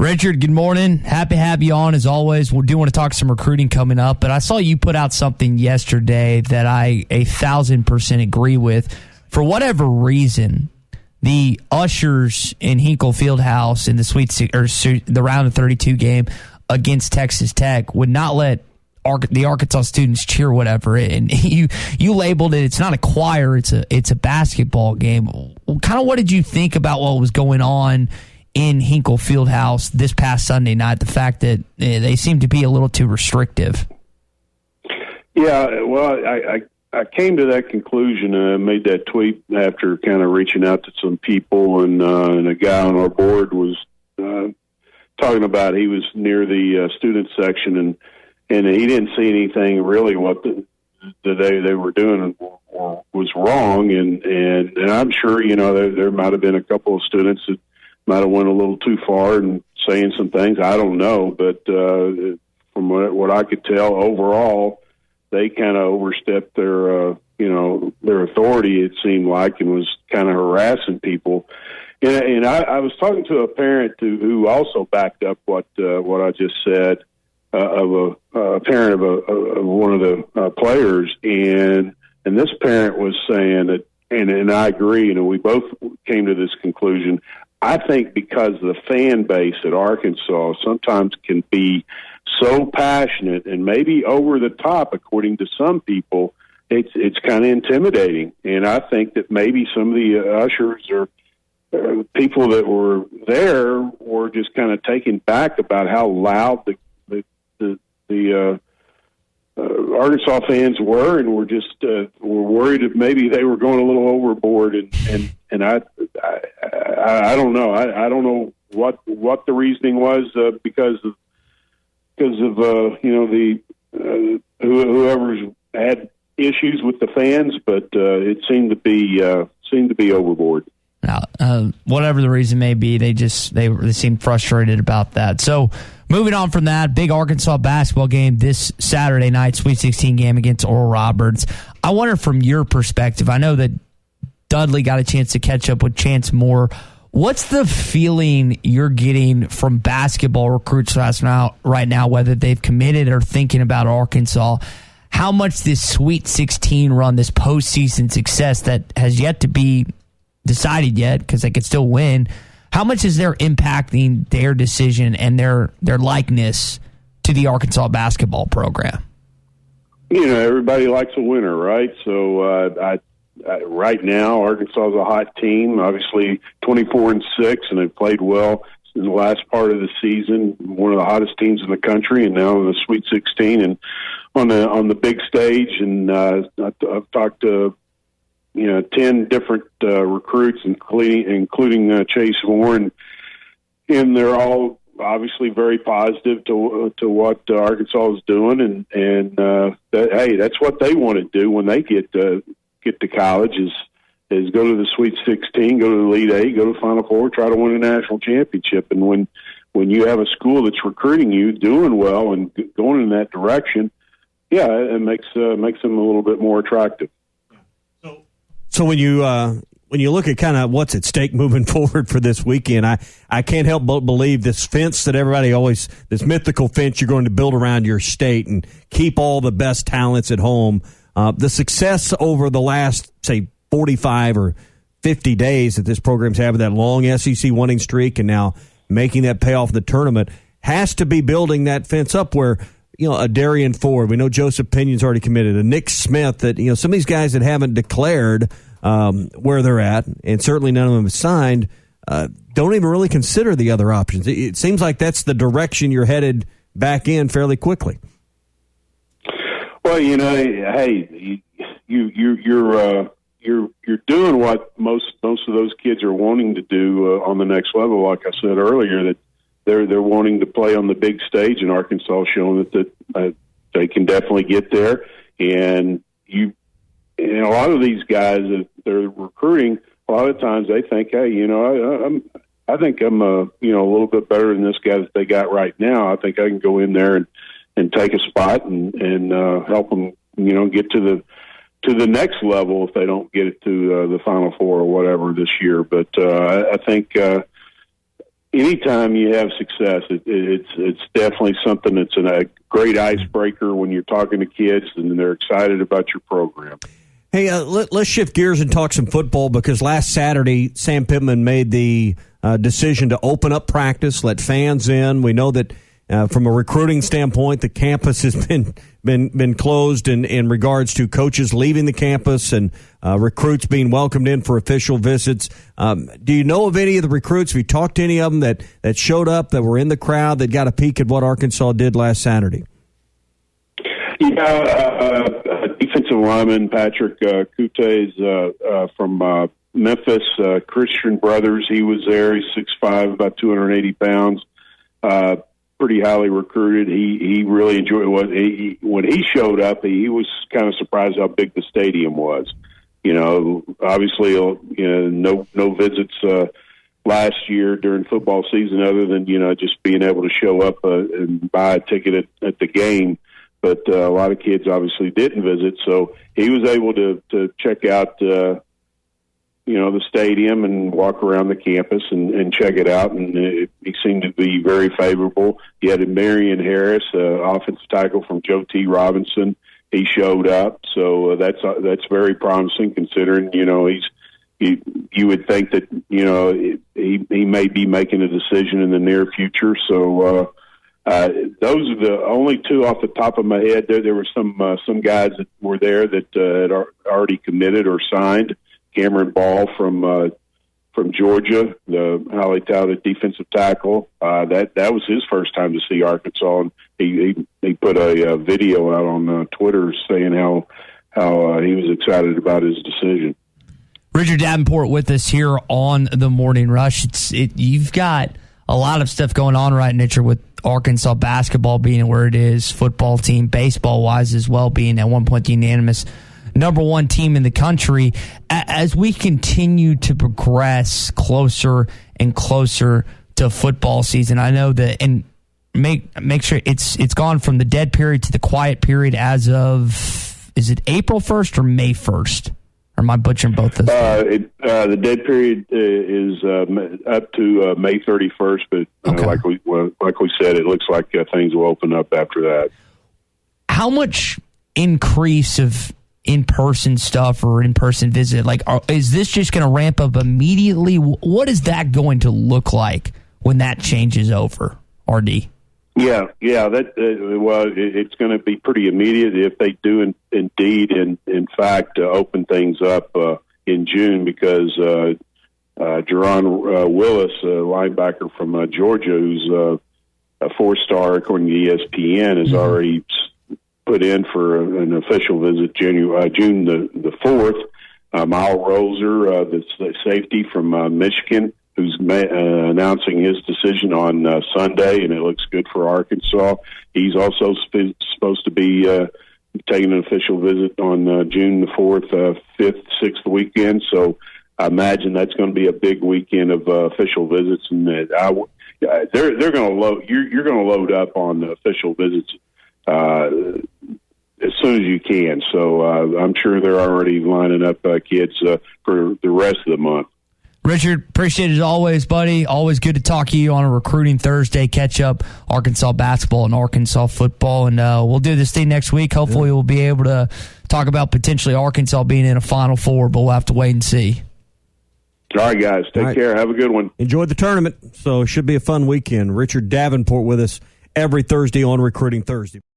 Richard, good morning. Happy to have you on as always. We do want to talk some recruiting coming up, but I saw you put out something yesterday that I 1,000% agree with. For whatever reason, the ushers in Hinkle Fieldhouse in the round of 32 game against Texas Tech would not let the Arkansas students cheer whatever. And you labeled it, it's not a choir, it's a basketball game. Kind of what did you think about what was going on in Hinkle Fieldhouse this past Sunday night, the fact that they seem to be a little too restrictive? Yeah, well, I came to that conclusion and I made that tweet after kind of reaching out to some people, and a guy on our board was talking about he was near the student section, and he didn't see anything really what they were doing was wrong, and I'm sure, there might have been a couple of students that might have went a little too far and saying some things. I don't know, but from what I could tell, overall, they kind of overstepped their authority, it seemed like, and was kind of harassing people. And I was talking to a parent who also backed up what I just said, of a parent of one of the players, and this parent was saying that, and I agree. We both came to this conclusion. I think because the fan base at Arkansas sometimes can be so passionate and maybe over the top, according to some people, it's kind of intimidating. And I think that maybe some of the ushers or people that were there were just kind of taken back about how loud the Arkansas fans were, and were just were worried that maybe they were going a little overboard. And I don't know. I don't know what the reasoning was because of whoever's had issues with the fans, but it seemed to be overboard. Now, whatever the reason may be, they seemed frustrated about that. So, moving on from that, big Arkansas basketball game this Saturday night, Sweet 16 game against Oral Roberts. I wonder from your perspective, I know that Dudley got a chance to catch up with Chance Moore. What's the feeling you're getting from basketball recruits right now, whether they've committed or thinking about Arkansas? How much this Sweet 16 run, this postseason success that has yet to be decided yet, because they could still win, how much is there impacting their decision and their likeness to the Arkansas basketball program? Everybody likes a winner, right? So right now, Arkansas is a hot team, obviously 24-6, and they've played well in the last part of the season, one of the hottest teams in the country, and now in the Sweet 16 and on the big stage. And I've talked to 10 different recruits, including Chase Warren, and they're all obviously very positive to what Arkansas is doing, and that's what they want to do when they get to college is go to the Sweet 16, go to the Elite Eight, go to Final Four, try to win a national championship. And when you have a school that's recruiting you, doing well, and going in that direction, it makes them a little bit more attractive. So when you look at kind of what's at stake moving forward for this weekend, I can't help but believe this fence that everybody this mythical fence you're going to build around your state and keep all the best talents at home. The success over the last, say, 45 or 50 days that this program's having, that long SEC winning streak, and now making that pay off in the tournament, has to be building that fence up where, a Darian Ford, we know Joseph Pinion's already committed, a Nick Smith, that, some of these guys that haven't declared where they're at, and certainly none of them have signed, don't even really consider the other options. It seems like that's the direction you're headed back in fairly quickly. Well, hey, you're doing what most of those kids are wanting to do on the next level. Like I said earlier, that they're wanting to play on the big stage, and Arkansas showing that they can definitely get there. And a lot of these guys that they're recruiting, a lot of times they think, hey, I think I'm a little bit better than this guy that they got right now. I think I can go in there and take a spot and help them, get to the next level if they don't get it to the Final Four or whatever this year. But I think anytime you have success, it's definitely something that's a great icebreaker when you're talking to kids and they're excited about your program. Hey, let's shift gears and talk some football, because last Saturday, Sam Pittman made the decision to open up practice, let fans in. We know that from a recruiting standpoint, the campus has been closed in regards to coaches leaving the campus and recruits being welcomed in for official visits. Do you know of any of the recruits? Have you talked to any of them that showed up, that were in the crowd, that got a peek at what Arkansas did last Saturday? Yeah, defensive lineman Patrick Kutes from Memphis, Christian Brothers. He was there. He's 6'5", about 280 pounds. Pretty highly recruited. He really enjoyed it. When he showed up, he was kind of surprised how big the stadium was. Obviously, no visits last year during football season, other than just being able to show up and buy a ticket at the game. But a lot of kids obviously didn't visit, so he was able to check out the stadium and walk around the campus and check it out, and he seemed to be very favorable. You had Marion Harris, offensive tackle from Joe T. Robinson. He showed up, so that's very promising, considering you would think that he may be making a decision in the near future. So those are the only two off the top of my head. There were some guys that were there that had already committed or signed. Cameron Ball from Georgia, the highly touted defensive tackle. That was his first time to see Arkansas, and he put a video out on Twitter saying how he was excited about his decision. Richard Davenport with us here on the Morning Rush. You've got a lot of stuff going on right now, Richard, with Arkansas basketball being where it is, football team, baseball-wise as well, being at one point the unanimous number one team in the country. As we continue to progress closer and closer to football season, I know that, and make sure it's gone from the dead period to the quiet period as of, is it April 1st or May 1st? Or am I butchering both those? The dead period is up to May 31st, but okay. like we said, it looks like things will open up after that. How much increase of in-person stuff or in-person visit? Is this just going to ramp up immediately? What is that going to look like when that changes over, RD? Yeah. It's going to be pretty immediate if they do indeed, in fact, open things up in June, because Jerron Willis, a linebacker from Georgia, who's a 4-star according to ESPN, has already put in for an official visit June the 4th. Mile Roser, the safety from Michigan, who's announcing his decision on Sunday, and it looks good for Arkansas. He's also supposed to be taking an official visit on June the 4th, 5th, 6th weekend. So I imagine that's going to be a big weekend of official visits, and they're going to load. You're going to load up on the official visits as soon as you can. So I'm sure they're already lining up kids for the rest of the month. Richard, appreciate it as always, buddy. Always good to talk to you on a Recruiting Thursday. Catch up Arkansas basketball and Arkansas football, and we'll do this thing next week. Hopefully we'll be able to talk about potentially Arkansas being in a Final Four, but we'll have to wait and see. All right, guys. Take care. Have a good one. Enjoy the tournament. So it should be a fun weekend. Richard Davenport with us every Thursday on Recruiting Thursday.